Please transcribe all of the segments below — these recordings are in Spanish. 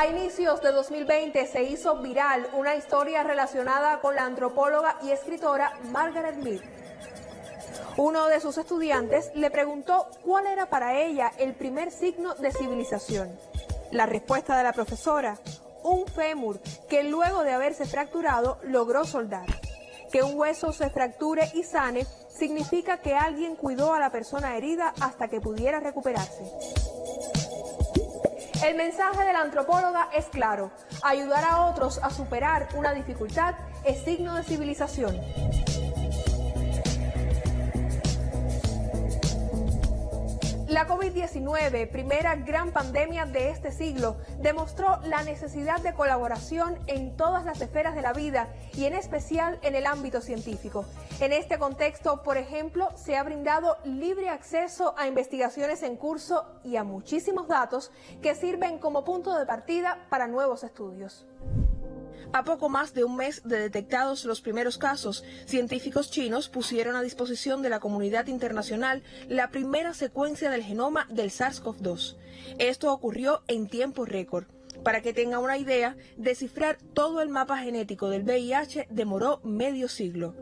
A inicios de 2020 se hizo viral una historia relacionada con la antropóloga y escritora Margaret Mead. Uno de sus estudiantes le preguntó cuál era para ella el primer signo de civilización. La respuesta de la profesora: un fémur que luego de haberse fracturado logró soldar. Que un hueso se fracture y sane significa que alguien cuidó a la persona herida hasta que pudiera recuperarse. El mensaje de la antropóloga es claro: ayudar a otros a superar una dificultad es signo de civilización. La COVID-19, primera gran pandemia de este siglo, demostró la necesidad de colaboración en todas las esferas de la vida y en especial en el ámbito científico. En este contexto, por ejemplo, se ha brindado libre acceso a investigaciones en curso y a muchísimos datos que sirven como punto de partida para nuevos estudios. A poco más de un mes de detectados los primeros casos, científicos chinos pusieron a disposición de la comunidad internacional la primera secuencia del genoma del SARS-CoV-2. Esto ocurrió en tiempo récord. Para que tenga una idea, descifrar todo el mapa genético del VIH demoró medio siglo.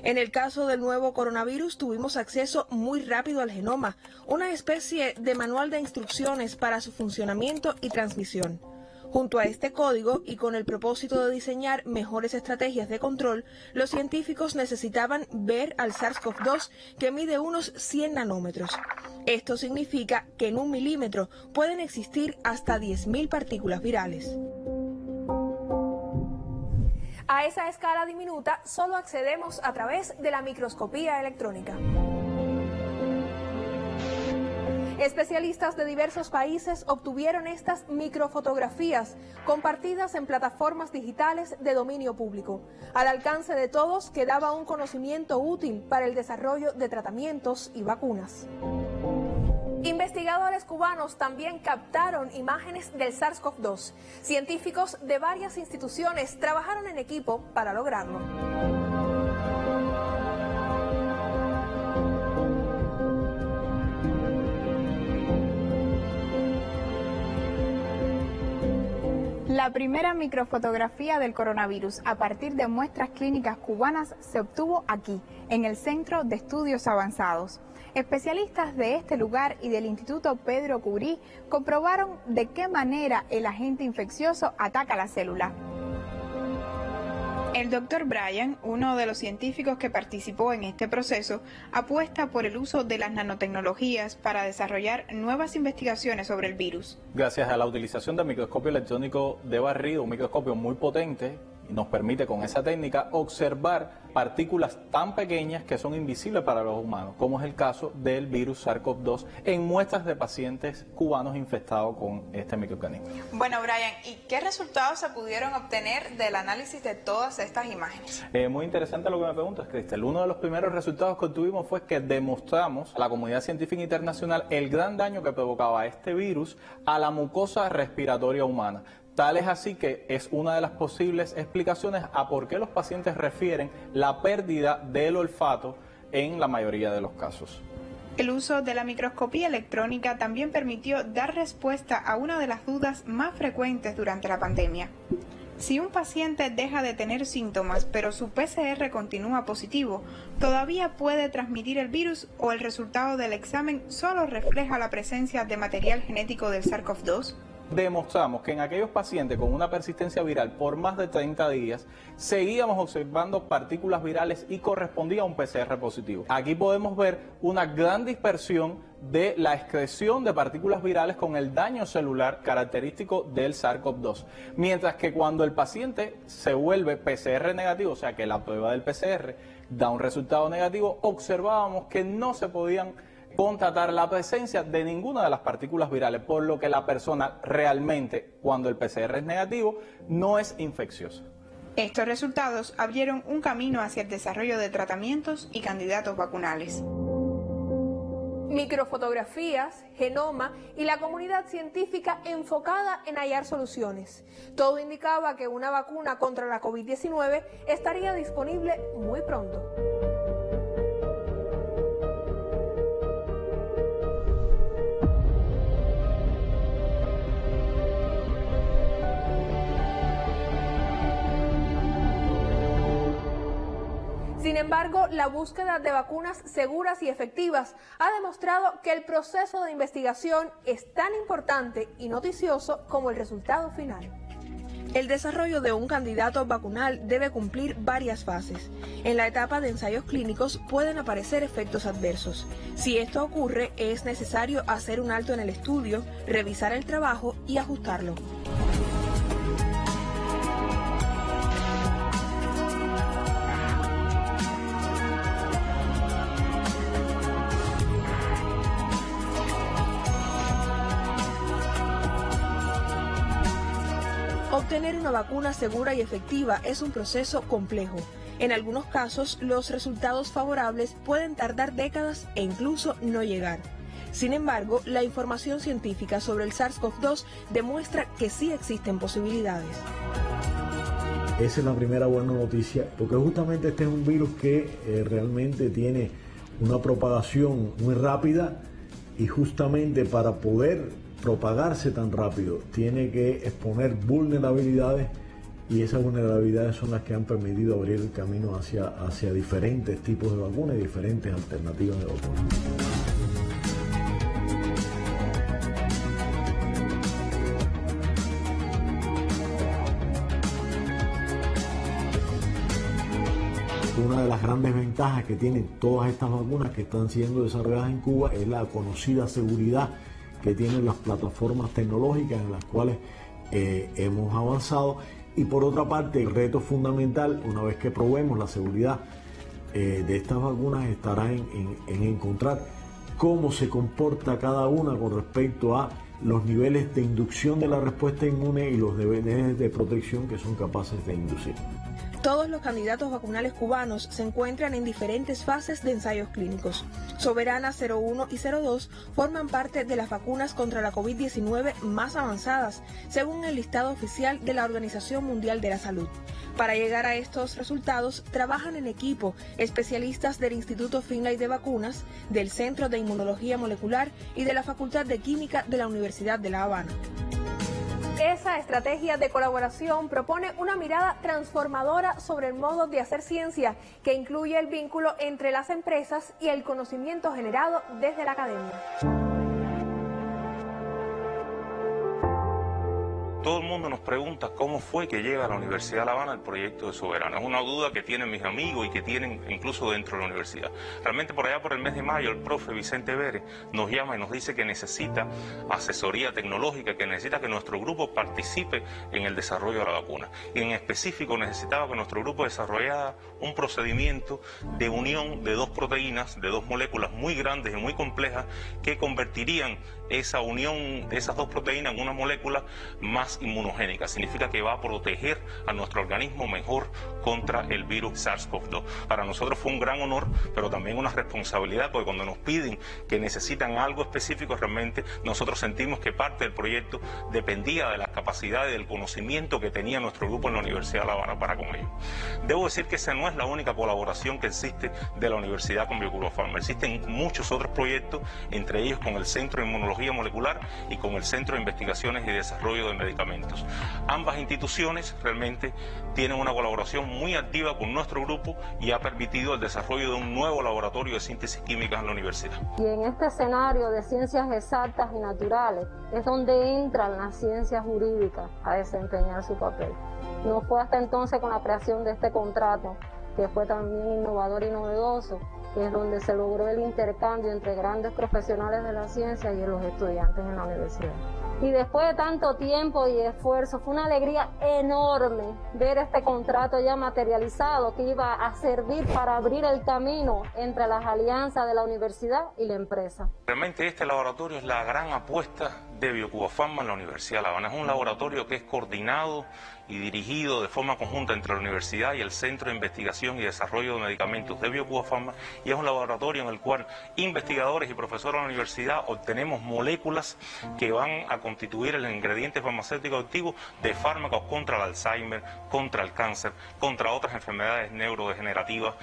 En el caso del nuevo coronavirus tuvimos acceso muy rápido al genoma, una especie de manual de instrucciones para su funcionamiento y transmisión. Junto a este código y con el propósito de diseñar mejores estrategias de control, los científicos necesitaban ver al SARS-CoV-2 que mide unos 100 nanómetros. Esto significa que en 1 milímetro pueden existir hasta 10.000 partículas virales. A esa escala diminuta solo accedemos a través de la microscopía electrónica. Especialistas de diversos países obtuvieron estas microfotografías compartidas en plataformas digitales de dominio público. Al alcance de todos quedaba un conocimiento útil para el desarrollo de tratamientos y vacunas. Investigadores cubanos también captaron imágenes del SARS-CoV-2. Científicos de varias instituciones trabajaron en equipo para lograrlo. La primera microfotografía del coronavirus a partir de muestras clínicas cubanas se obtuvo aquí, en el Centro de Estudios Avanzados. Especialistas de este lugar y del Instituto Pedro Curie comprobaron de qué manera el agente infeccioso ataca la célula. El doctor Bryan, uno de los científicos que participó en este proceso, apuesta por el uso de las nanotecnologías para desarrollar nuevas investigaciones sobre el virus. Gracias a la utilización del microscopio electrónico de barrido, un microscopio muy potente, nos permite con esa técnica observar partículas tan pequeñas que son invisibles para los humanos, como es el caso del virus SARS-CoV-2 en muestras de pacientes cubanos infectados con este microorganismo. Bueno, Bryan, ¿y qué resultados se pudieron obtener del análisis de todas estas imágenes? Muy interesante lo que me preguntas, Cristel. Uno de los primeros resultados que obtuvimos fue que demostramos a la comunidad científica internacional el gran daño que provocaba este virus a la mucosa respiratoria humana. Tal es así que es una de las posibles explicaciones a por qué los pacientes refieren la pérdida del olfato en la mayoría de los casos. El uso de la microscopía electrónica también permitió dar respuesta a una de las dudas más frecuentes durante la pandemia. Si un paciente deja de tener síntomas, pero su PCR continúa positivo, ¿todavía puede transmitir el virus o el resultado del examen solo refleja la presencia de material genético del SARS-CoV-2? Demostramos que en aquellos pacientes con una persistencia viral por más de 30 días, seguíamos observando partículas virales y correspondía a un PCR positivo. Aquí podemos ver una gran dispersión de la excreción de partículas virales con el daño celular característico del SARS-CoV-2. Mientras que cuando el paciente se vuelve PCR negativo, o sea que la prueba del PCR da un resultado negativo, observábamos que no se podían constatar la presencia de ninguna de las partículas virales, por lo que la persona realmente, cuando el PCR es negativo, no es infecciosa. Estos resultados abrieron un camino hacia el desarrollo de tratamientos y candidatos vacunales. Microfotografías, genoma y la comunidad científica enfocada en hallar soluciones. Todo indicaba que una vacuna contra la COVID-19 estaría disponible muy pronto. Sin embargo, la búsqueda de vacunas seguras y efectivas ha demostrado que el proceso de investigación es tan importante y noticioso como el resultado final. El desarrollo de un candidato vacunal debe cumplir varias fases. En la etapa de ensayos clínicos pueden aparecer efectos adversos. Si esto ocurre, es necesario hacer un alto en el estudio, revisar el trabajo y ajustarlo. Obtener una vacuna segura y efectiva es un proceso complejo. En algunos casos, los resultados favorables pueden tardar décadas e incluso no llegar. Sin embargo, la información científica sobre el SARS-CoV-2 demuestra que sí existen posibilidades. Esa es la primera buena noticia, porque justamente este es un virus que realmente tiene una propagación muy rápida y justamente para poder propagarse tan rápido tiene que exponer vulnerabilidades y esas vulnerabilidades son las que han permitido abrir el camino hacia diferentes tipos de vacunas y diferentes alternativas de vacunas. Una de las grandes ventajas que tienen todas estas vacunas que están siendo desarrolladas en Cuba es la conocida seguridad que tienen las plataformas tecnológicas en las cuales hemos avanzado, y por otra parte el reto fundamental, una vez que probemos la seguridad de estas vacunas, estará en encontrar cómo se comporta cada una con respecto a los niveles de inducción de la respuesta inmune y los niveles de protección que son capaces de inducir. Todos los candidatos vacunales cubanos se encuentran en diferentes fases de ensayos clínicos. Soberana 01 y 02 forman parte de las vacunas contra la COVID-19 más avanzadas, según el listado oficial de la Organización Mundial de la Salud. Para llegar a estos resultados, trabajan en equipo especialistas del Instituto Finlay de Vacunas, del Centro de Inmunología Molecular y de la Facultad de Química de la Universidad de La Habana. Esa estrategia de colaboración propone una mirada transformadora sobre el modo de hacer ciencia, que incluye el vínculo entre las empresas y el conocimiento generado desde la academia. Todo el mundo nos pregunta cómo fue que llega a la Universidad de La Habana el proyecto de Soberana. Es una duda que tienen mis amigos y que tienen incluso dentro de la universidad. Realmente por allá por el mes de mayo el profe Vicente Vélez nos llama y nos dice que necesita asesoría tecnológica, que necesita que nuestro grupo participe en el desarrollo de la vacuna. Y en específico necesitaba que nuestro grupo desarrollara un procedimiento de unión de dos proteínas, de dos moléculas muy grandes y muy complejas que convertirían esa unión de esas dos proteínas en una molécula más inmunogénica. Significa que va a proteger a nuestro organismo mejor contra el virus SARS-CoV-2. Para nosotros fue un gran honor, pero también una responsabilidad, porque cuando nos piden que necesitan algo específico, realmente nosotros sentimos que parte del proyecto dependía de las capacidades y del conocimiento que tenía nuestro grupo en la Universidad de La Habana para con ellos. Debo decir que esa no es la única colaboración que existe de la universidad con Biocuba Pharma. Existen muchos otros proyectos, entre ellos con el Centro de Inmunología Molecular y con el Centro de Investigaciones y Desarrollo de Medicamentos. Ambas instituciones realmente tienen una colaboración muy activa con nuestro grupo y ha permitido el desarrollo de un nuevo laboratorio de síntesis química en la universidad. Y en este escenario de ciencias exactas y naturales es donde entran las ciencias jurídicas a desempeñar su papel. No fue hasta entonces con la creación de este contrato, que fue también innovador y novedoso, que es donde se logró el intercambio entre grandes profesionales de la ciencia y los estudiantes en la universidad. Y después de tanto tiempo y esfuerzo, fue una alegría enorme ver este contrato ya materializado, que iba a servir para abrir el camino entre las alianzas de la universidad y la empresa. Realmente este laboratorio es la gran apuesta de Biocuba Pharma en la Universidad de La Habana. Es un laboratorio que es coordinado y dirigido de forma conjunta entre la universidad y el Centro de Investigación y Desarrollo de Medicamentos de Biocuba Pharma, y es un laboratorio en el cual investigadores y profesores de la universidad obtenemos moléculas que van a constituir el ingrediente farmacéutico activo de fármacos contra el Alzheimer, contra el cáncer, contra otras enfermedades neurodegenerativas,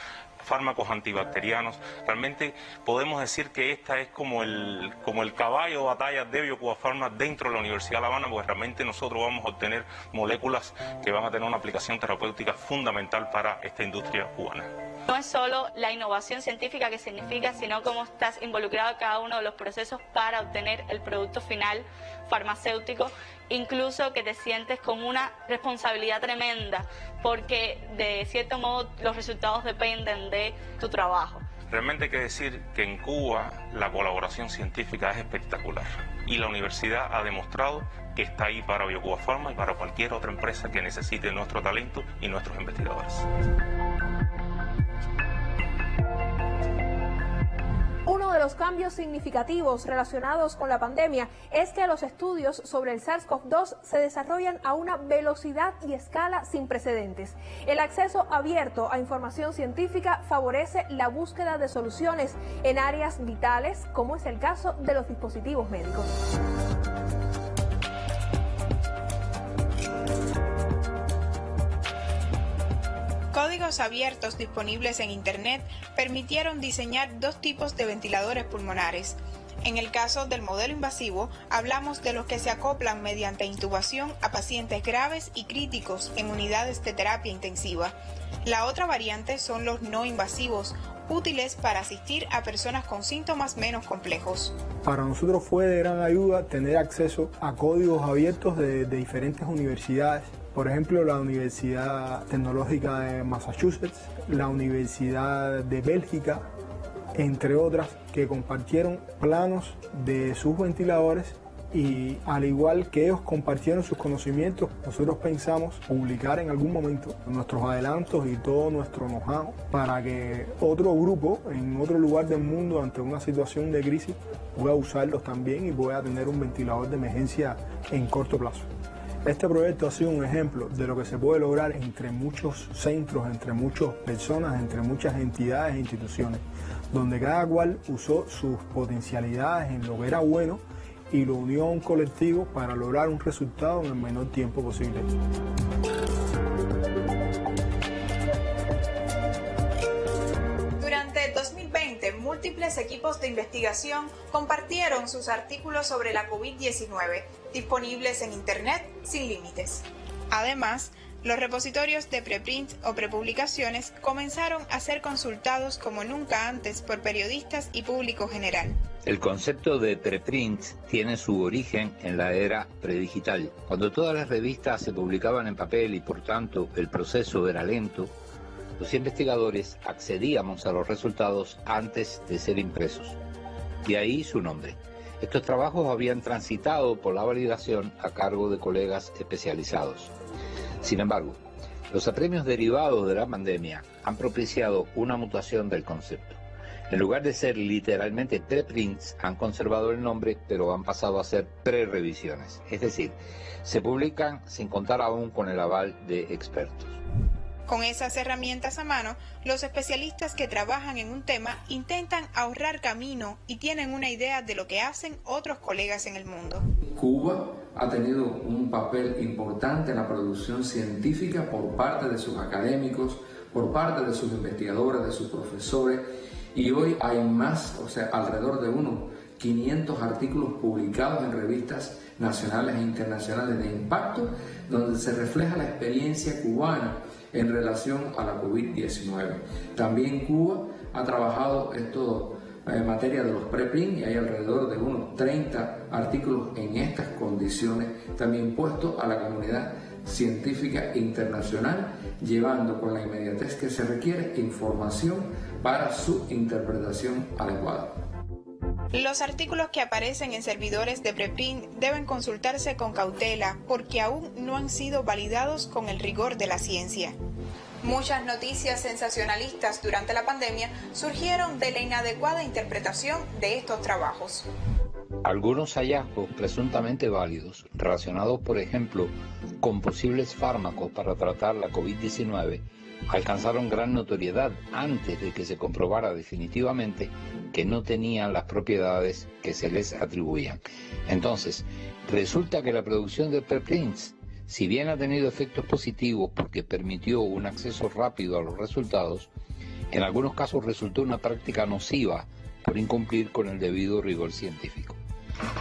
fármacos antibacterianos. Realmente podemos decir que esta es como el caballo de batalla de Biocuba Pharma dentro de la Universidad de La Habana, porque realmente nosotros vamos a obtener moléculas que van a tener una aplicación terapéutica fundamental para esta industria cubana. No es solo la innovación científica que significa, sino cómo estás involucrado en cada uno de los procesos para obtener el producto final farmacéutico, incluso que te sientes con una responsabilidad tremenda, porque de cierto modo los resultados dependen de tu trabajo. Realmente hay que decir que en Cuba la colaboración científica es espectacular y la universidad ha demostrado que está ahí para BioCuba Pharma y para cualquier otra empresa que necesite nuestro talento y nuestros investigadores. Uno de los cambios significativos relacionados con la pandemia es que los estudios sobre el SARS-CoV-2 se desarrollan a una velocidad y escala sin precedentes. El acceso abierto a información científica favorece la búsqueda de soluciones en áreas vitales, como es el caso de los dispositivos médicos. Códigos abiertos disponibles en Internet permitieron diseñar dos tipos de ventiladores pulmonares. En el caso del modelo invasivo, hablamos de los que se acoplan mediante intubación a pacientes graves y críticos en unidades de terapia intensiva. La otra variante son los no invasivos, útiles para asistir a personas con síntomas menos complejos. Para nosotros fue de gran ayuda tener acceso a códigos abiertos de diferentes universidades. Por ejemplo, la Universidad Tecnológica de Massachusetts, la Universidad de Bélgica, entre otras, que compartieron planos de sus ventiladores y al igual que ellos compartieron sus conocimientos, nosotros pensamos publicar en algún momento nuestros adelantos y todo nuestro know-how para que otro grupo en otro lugar del mundo ante una situación de crisis pueda usarlos también y pueda tener un ventilador de emergencia en corto plazo. Este proyecto ha sido un ejemplo de lo que se puede lograr entre muchos centros, entre muchas personas, entre muchas entidades e instituciones, donde cada cual usó sus potencialidades en lo que era bueno y lo unió a un colectivo para lograr un resultado en el menor tiempo posible. Durante 2020, múltiples equipos de investigación compartieron sus artículos sobre la COVID-19, disponibles en Internet sin límites. Además, los repositorios de preprint o prepublicaciones comenzaron a ser consultados como nunca antes por periodistas y público general. El concepto de preprint tiene su origen en la era predigital, cuando todas las revistas se publicaban en papel y por tanto el proceso era lento. Los investigadores accedíamos a los resultados antes de ser impresos. De ahí su nombre. Estos trabajos habían transitado por la validación a cargo de colegas especializados. Sin embargo, los apremios derivados de la pandemia han propiciado una mutación del concepto. En lugar de ser literalmente preprints, han conservado el nombre, pero han pasado a ser pre-revisiones. Es decir, se publican sin contar aún con el aval de expertos. Con esas herramientas a mano, los especialistas que trabajan en un tema intentan ahorrar camino y tienen una idea de lo que hacen otros colegas en el mundo. Cuba ha tenido un papel importante en la producción científica por parte de sus académicos, por parte de sus investigadores, de sus profesores, y hoy hay más, alrededor de unos 500 artículos publicados en revistas nacionales e internacionales de impacto, donde se refleja la experiencia cubana en relación a la COVID-19. También Cuba ha trabajado esto en materia de los preprint y hay alrededor de unos 30 artículos en estas condiciones, también puestos a la comunidad científica internacional, llevando con la inmediatez que se requiere información para su interpretación adecuada. Los artículos que aparecen en servidores de preprint deben consultarse con cautela porque aún no han sido validados con el rigor de la ciencia. Muchas noticias sensacionalistas durante la pandemia surgieron de la inadecuada interpretación de estos trabajos. Algunos hallazgos presuntamente válidos, relacionados por ejemplo con posibles fármacos para tratar la COVID-19, alcanzaron gran notoriedad antes de que se comprobara definitivamente que no tenían las propiedades que se les atribuían. Entonces, resulta que la producción de preprints, si bien ha tenido efectos positivos porque permitió un acceso rápido a los resultados, en algunos casos resultó una práctica nociva por incumplir con el debido rigor científico.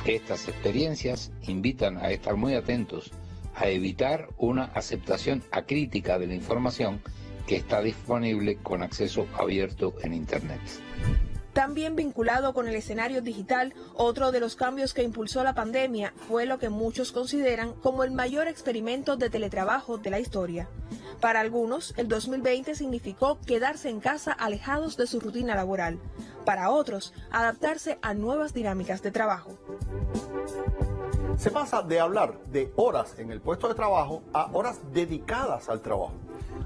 Estas experiencias invitan a estar muy atentos a evitar una aceptación acrítica de la información que está disponible con acceso abierto en Internet. También vinculado con el escenario digital, otro de los cambios que impulsó la pandemia fue lo que muchos consideran como el mayor experimento de teletrabajo de la historia. Para algunos, el 2020 significó quedarse en casa alejados de su rutina laboral. Para otros, adaptarse a nuevas dinámicas de trabajo. Se pasa de hablar de horas en el puesto de trabajo a horas dedicadas al trabajo.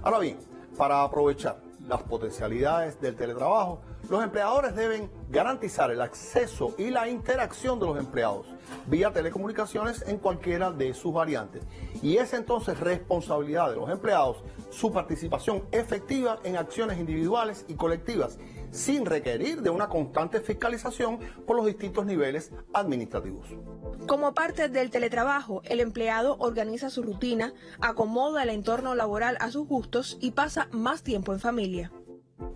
Ahora bien, para aprovechar las potencialidades del teletrabajo, los empleadores deben garantizar el acceso y la interacción de los empleados vía telecomunicaciones en cualquiera de sus variantes. Y es entonces responsabilidad de los empleados su participación efectiva en acciones individuales y colectivas, sin requerir de una constante fiscalización por los distintos niveles administrativos. Como parte del teletrabajo, el empleado organiza su rutina, acomoda el entorno laboral a sus gustos y pasa más tiempo en familia.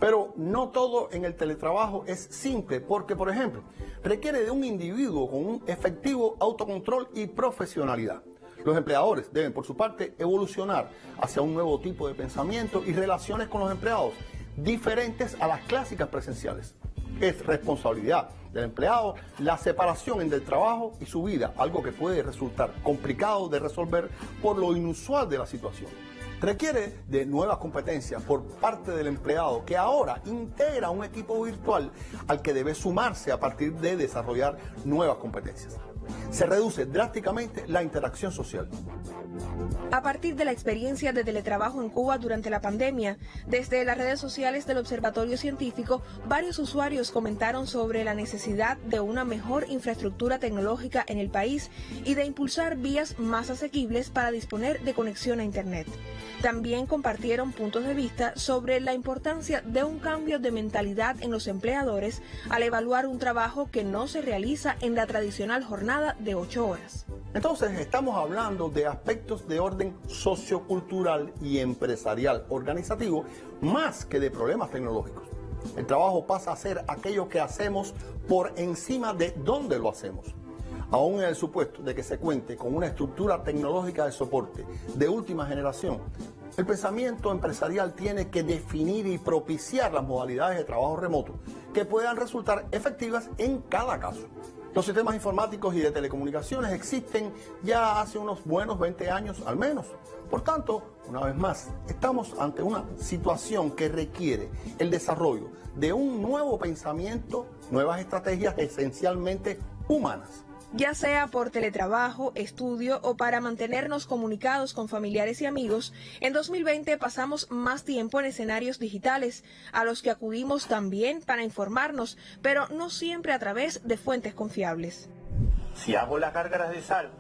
Pero no todo en el teletrabajo es simple porque, por ejemplo, requiere de un individuo con un efectivo autocontrol y profesionalidad. Los empleadores deben, por su parte, evolucionar hacia un nuevo tipo de pensamiento y relaciones con los empleados, diferentes a las clásicas presenciales. Es responsabilidad del empleado la separación entre el trabajo y su vida, algo que puede resultar complicado de resolver por lo inusual de la situación. Requiere de nuevas competencias por parte del empleado que ahora integra un equipo virtual al que debe sumarse a partir de desarrollar nuevas competencias. Se reduce drásticamente la interacción social. A partir de la experiencia de teletrabajo en Cuba durante la pandemia, desde las redes sociales del Observatorio Científico, varios usuarios comentaron sobre la necesidad de una mejor infraestructura tecnológica en el país y de impulsar vías más asequibles para disponer de conexión a Internet. También compartieron puntos de vista sobre la importancia de un cambio de mentalidad en los empleadores al evaluar un trabajo que no se realiza en la tradicional jornada de 8 horas. Entonces, estamos hablando de aspectos de orden sociocultural y empresarial organizativo, más que de problemas tecnológicos. El trabajo pasa a ser aquello que hacemos por encima de dónde lo hacemos. Aún en el supuesto de que se cuente con una estructura tecnológica de soporte de última generación, el pensamiento empresarial tiene que definir y propiciar las modalidades de trabajo remoto que puedan resultar efectivas en cada caso. Los sistemas informáticos y de telecomunicaciones existen ya hace unos buenos 20 años al menos. Por tanto, una vez más, estamos ante una situación que requiere el desarrollo de un nuevo pensamiento, nuevas estrategias esencialmente humanas. Ya sea por teletrabajo, estudio o para mantenernos comunicados con familiares y amigos, en 2020 pasamos más tiempo en escenarios digitales, a los que acudimos también para informarnos, pero no siempre a través de fuentes confiables. Si hago las gárgaras de sal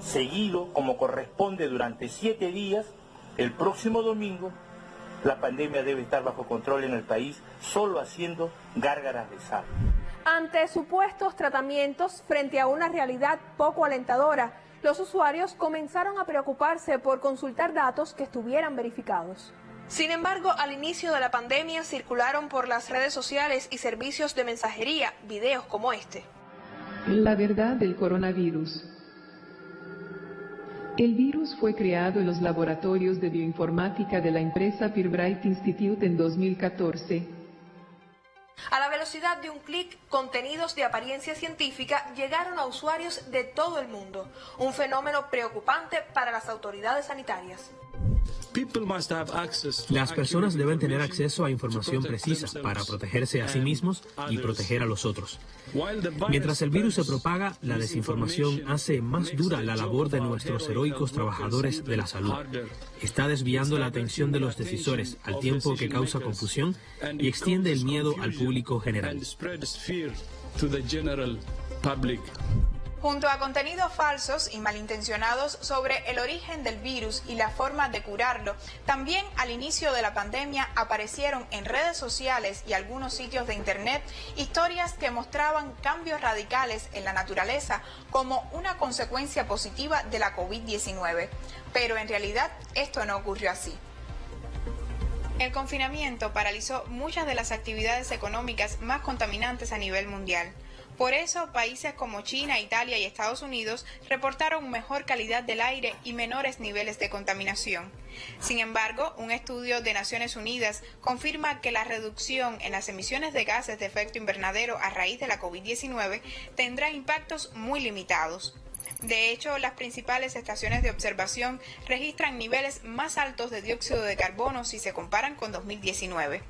seguido como corresponde durante 7 días, el próximo domingo la pandemia debe estar bajo control en el país solo haciendo gárgaras de sal. Ante supuestos tratamientos frente a una realidad poco alentadora, los usuarios comenzaron a preocuparse por consultar datos que estuvieran verificados. Sin embargo, al inicio de la pandemia circularon por las redes sociales y servicios de mensajería videos como este. La verdad del coronavirus. El virus fue creado en los laboratorios de bioinformática de la empresa Pirbright Institute en 2014. A la velocidad de un clic, contenidos de apariencia científica llegaron a usuarios de todo el mundo, un fenómeno preocupante para las autoridades sanitarias. Las personas deben tener acceso a información precisa para protegerse a sí mismos y proteger a los otros. Mientras el virus se propaga, la desinformación hace más dura la labor de nuestros heroicos trabajadores de la salud. Está desviando la atención de los decisores al tiempo que causa confusión y extiende el miedo al público general. Junto a contenidos falsos y malintencionados sobre el origen del virus y la forma de curarlo, también al inicio de la pandemia aparecieron en redes sociales y algunos sitios de internet historias que mostraban cambios radicales en la naturaleza como una consecuencia positiva de la COVID-19. Pero en realidad esto no ocurrió así. El confinamiento paralizó muchas de las actividades económicas más contaminantes a nivel mundial. Por eso, países como China, Italia y Estados Unidos reportaron mejor calidad del aire y menores niveles de contaminación. Sin embargo, un estudio de Naciones Unidas confirma que la reducción en las emisiones de gases de efecto invernadero a raíz de la COVID-19 tendrá impactos muy limitados. De hecho, las principales estaciones de observación registran niveles más altos de dióxido de carbono si se comparan con 2019.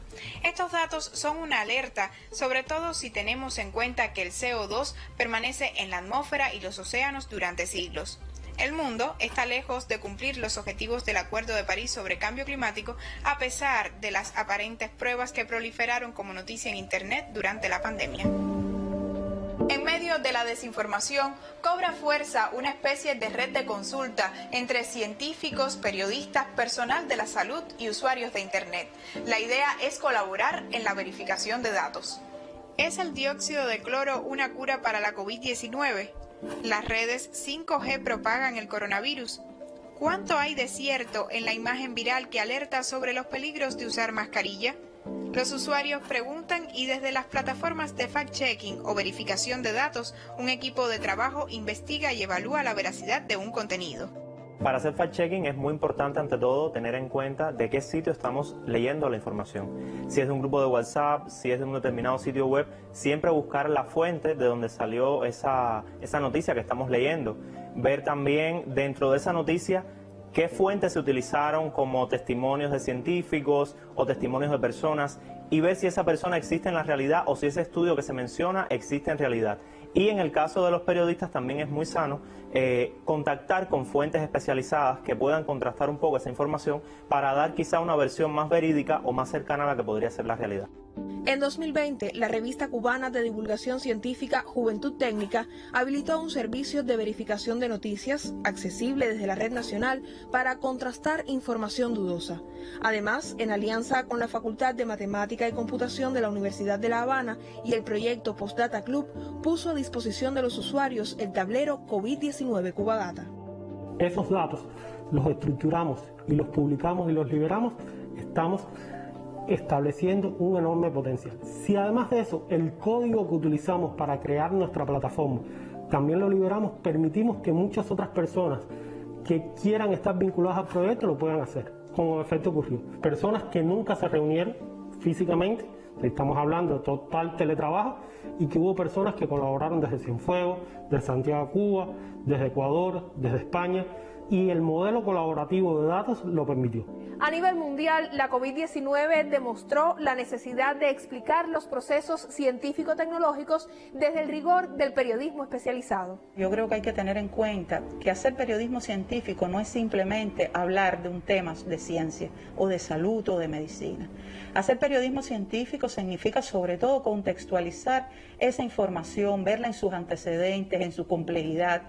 Estos datos son una alerta, sobre todo si tenemos en cuenta que el CO2 permanece en la atmósfera y los océanos durante siglos. El mundo está lejos de cumplir los objetivos del Acuerdo de París sobre cambio climático, a pesar de las aparentes pruebas que proliferaron como noticia en Internet durante la pandemia. En medio de la desinformación, cobra fuerza una especie de red de consulta entre científicos, periodistas, personal de la salud y usuarios de Internet. La idea es colaborar en la verificación de datos. ¿Es el dióxido de cloro una cura para la COVID-19? ¿Las redes 5G propagan el coronavirus? ¿Cuánto hay de cierto en la imagen viral que alerta sobre los peligros de usar mascarilla? Los usuarios preguntan y desde las plataformas de fact-checking o verificación de datos, un equipo de trabajo investiga y evalúa la veracidad de un contenido. Para hacer fact-checking es muy importante, ante todo, tener en cuenta de qué sitio estamos leyendo la información. Si es de un grupo de WhatsApp, si es de un determinado sitio web, siempre buscar la fuente de donde salió esa noticia que estamos leyendo. Ver también dentro de esa noticia qué fuentes se utilizaron como testimonios de científicos o testimonios de personas y ver si esa persona existe en la realidad o si ese estudio que se menciona existe en realidad. Y en el caso de los periodistas también es muy sano contactar con fuentes especializadas que puedan contrastar un poco esa información para dar quizá una versión más verídica o más cercana a la que podría ser la realidad. En 2020, la revista cubana de divulgación científica Juventud Técnica habilitó un servicio de verificación de noticias accesible desde la red nacional para contrastar información dudosa. Además, en alianza con la Facultad de Matemática y Computación de la Universidad de La Habana y el proyecto Postdata Club, puso a disposición de los usuarios el tablero COVID-19 Cubadata. Esos datos los estructuramos y los publicamos y los liberamos, estamos estableciendo un enorme potencial. Si además de eso el código que utilizamos para crear nuestra plataforma también lo liberamos, permitimos que muchas otras personas que quieran estar vinculadas al proyecto lo puedan hacer, como efecto ocurrió. Personas que nunca se reunieron físicamente, estamos hablando de total teletrabajo, y que hubo personas que colaboraron desde Cienfuegos, desde Santiago, Cuba, desde Ecuador, desde España, y el modelo colaborativo de datos lo permitió. A nivel mundial, la COVID-19 demostró la necesidad de explicar los procesos científico-tecnológicos desde el rigor del periodismo especializado. Yo creo que hay que tener en cuenta que hacer periodismo científico no es simplemente hablar de un tema de ciencia o de salud o de medicina. Hacer periodismo científico significa sobre todo contextualizar esa información, verla en sus antecedentes, en su complejidad,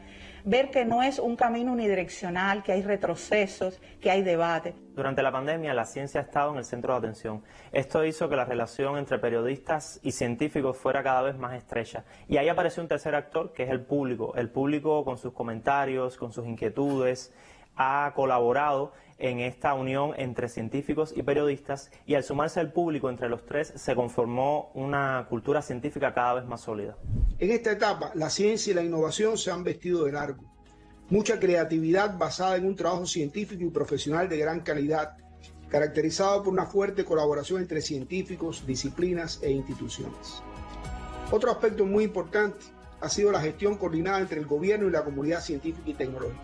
ver que no es un camino unidireccional, que hay retrocesos, que hay debate. Durante la pandemia la ciencia ha estado en el centro de atención. Esto hizo que la relación entre periodistas y científicos fuera cada vez más estrecha. Y ahí apareció un tercer actor, que es el público. El público, con sus comentarios, con sus inquietudes, ha colaborado en esta unión entre científicos y periodistas, y al sumarse el público entre los tres se conformó una cultura científica cada vez más sólida. En esta etapa, la ciencia y la innovación se han vestido de largo. Mucha creatividad basada en un trabajo científico y profesional de gran calidad, caracterizado por una fuerte colaboración entre científicos, disciplinas e instituciones. Otro aspecto muy importante ha sido la gestión coordinada entre el gobierno y la comunidad científica y tecnológica.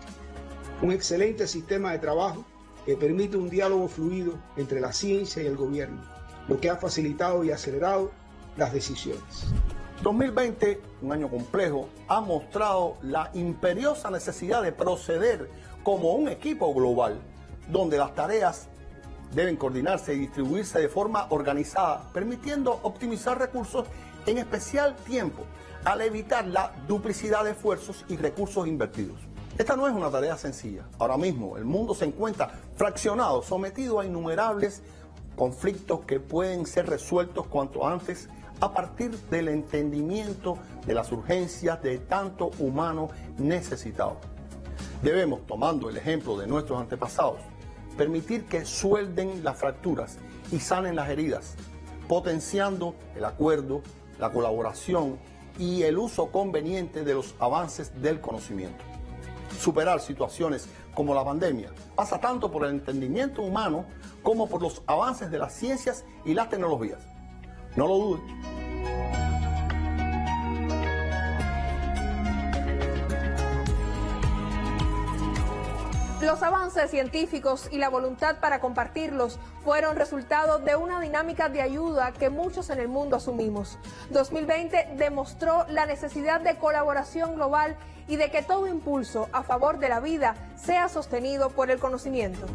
Un excelente sistema de trabajo que permite un diálogo fluido entre la ciencia y el gobierno, lo que ha facilitado y acelerado las decisiones. 2020, un año complejo, ha mostrado la imperiosa necesidad de proceder como un equipo global, donde las tareas deben coordinarse y distribuirse de forma organizada, permitiendo optimizar recursos, en especial tiempo, al evitar la duplicidad de esfuerzos y recursos invertidos. Esta no es una tarea sencilla. Ahora mismo el mundo se encuentra fraccionado, sometido a innumerables conflictos que pueden ser resueltos cuanto antes a partir del entendimiento de las urgencias de tanto humano necesitado. Debemos, tomando el ejemplo de nuestros antepasados, permitir que suelden las fracturas y sanen las heridas, potenciando el acuerdo, la colaboración y el uso conveniente de los avances del conocimiento. Superar situaciones como la pandemia pasa tanto por el entendimiento humano como por los avances de las ciencias y las tecnologías. No lo dudes. Los avances científicos y la voluntad para compartirlos fueron resultado de una dinámica de ayuda que muchos en el mundo asumimos. 2020 demostró la necesidad de colaboración global y de que todo impulso a favor de la vida sea sostenido por el conocimiento.